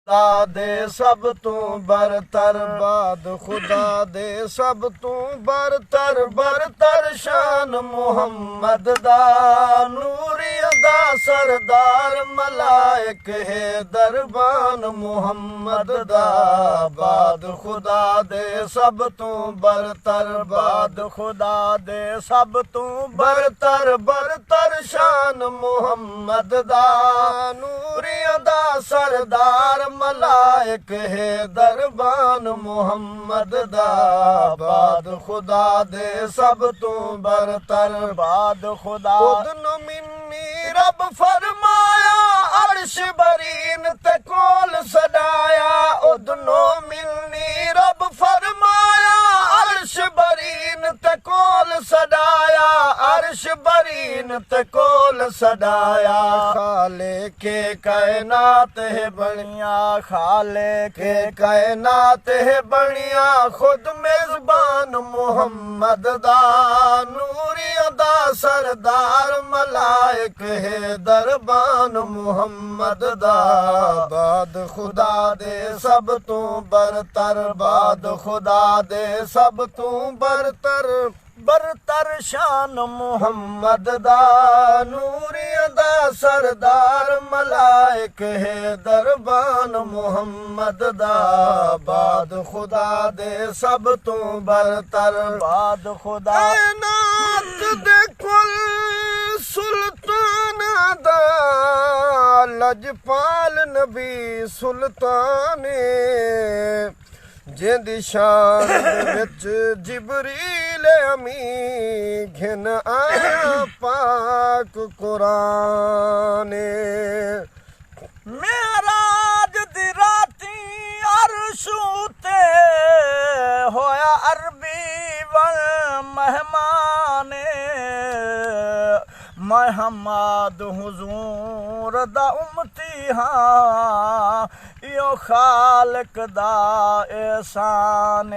खुदा दे सब तू बरतर बाद खुदा दे सब तू बरतर शान मुहम्मद दा नूरी दा सरदार मलाइक है दरबान मुहम्मद दा बाद खुदा दे सब तू बरतर बाद खुदा दे सब तू बरतर शान मुहम्मद दा नूरी दा सरदार मलाइक है दरबान मुहम्मद दा बाद खुदा दे सब तू बरतर बाद खुदा उदनु मिन्नी रब फरमाया अर्श बरीन ते कोल सदाया उदनु मिन्नी रब फरमाया अर्श बरीन ते कोल सदाया अर्श बरीन ते कोल सदाया खाले के कायनात है बनिया खाले के कायनात है बनिया खुद मेजबान मुहम्मद दा नूरी दा सरदार मलाइक है दरबान मुहम्मद दा बाद खुदा दे सब तू बरतर बाद खुदा दे सब तू बरतर शान मुहम्मद दा नूरी दा सरदार मलाइक है दरबान मुहम्मद दा बाद खुदा दे सब तू बरतर बाद खुदा कायनात दे कुल सुल्तान दा लजपाल नबी सुल्ताने जिंदी शान विच जिबरील अमी घिन आया पाक कुरान मेराज दी राती अर्शू ते होया अरबी वल मेहमाने महमद हुजूर दा उम्मती हां यो खालिक दा एहसान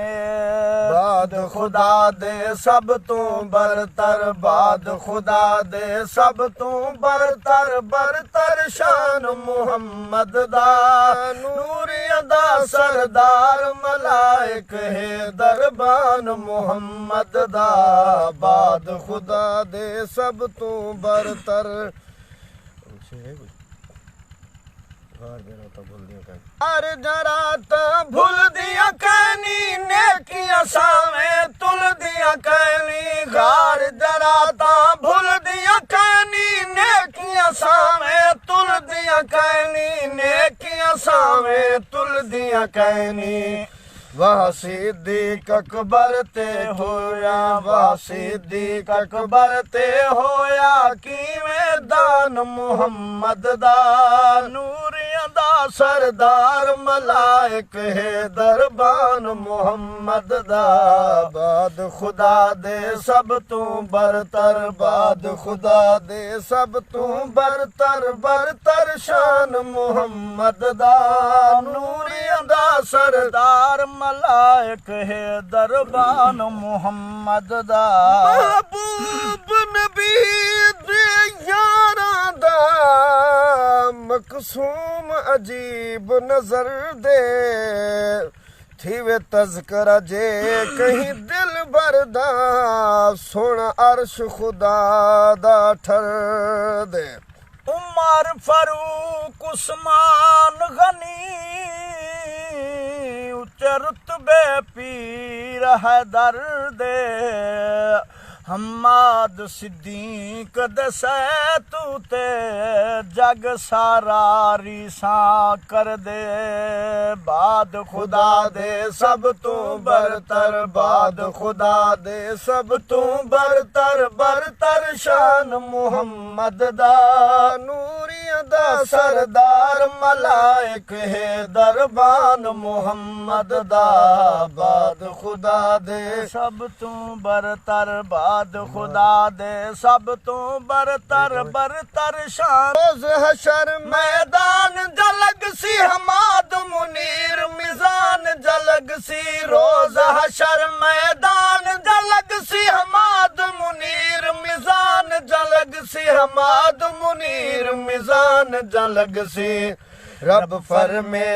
बाद खुदा दे सब तू बरतर बाद खुदा दे सब तू बरतर शान मुहम्मद दा नूरी दा सरदार मलाइक है दरबान मुहम्मद दा बाद खुदा दे सब तू बरतर हर जरा तो भूल दिया कहनी नेकियां सावे तुल दिया कहनी गार जरा तो भूल दिया कहनी नेकियां सावे तुल दिया कहनी नेकियां सावे तुल दिया कहनी वह सिद्दीक अकबर ते होया वह सिद्दीक अकबर ते होया किवें दान मुहम्मद दा नूरी दा सरदार मलाइक है दरबान मुहम्मद दा बाद खुदा दे सब तू बरतर बाद खुदा दे सब तू बरतर शान मुहम्मद दा नूरी दा सरदार मलाइक है दरबान मुहम्मद दा महबूब नबी दे यारां दा मकसूम अजीब नजर दे थीवे तज़करा जे कहीं दिल भरदा सुन अर्श खुदा दा ठर दे उमर फारूक उस्मान गनी रुतबे पीर हैदर दे हम्माद सिद्दीक दसै तू ते जग सारा रीसा कर दे बाद खुदा दे सब तू बरतर बाद खुदा दे सब तू बरतर शान मुहम्मद दा नूरी दा सरदार मलाइक है दरबान मुहम्मद दा बाद खुदा दे सब तू बरतर बाद खुदा दे सब तू बरतर शान रोज हशर मैदान जलग सी हमाद मुनीर मिजान जलग सी रोज हशर मैदान जलग सी हमाद मुनीर मिजान जलग सी हमाद मुनीर मिजान जलग सी रब फरमे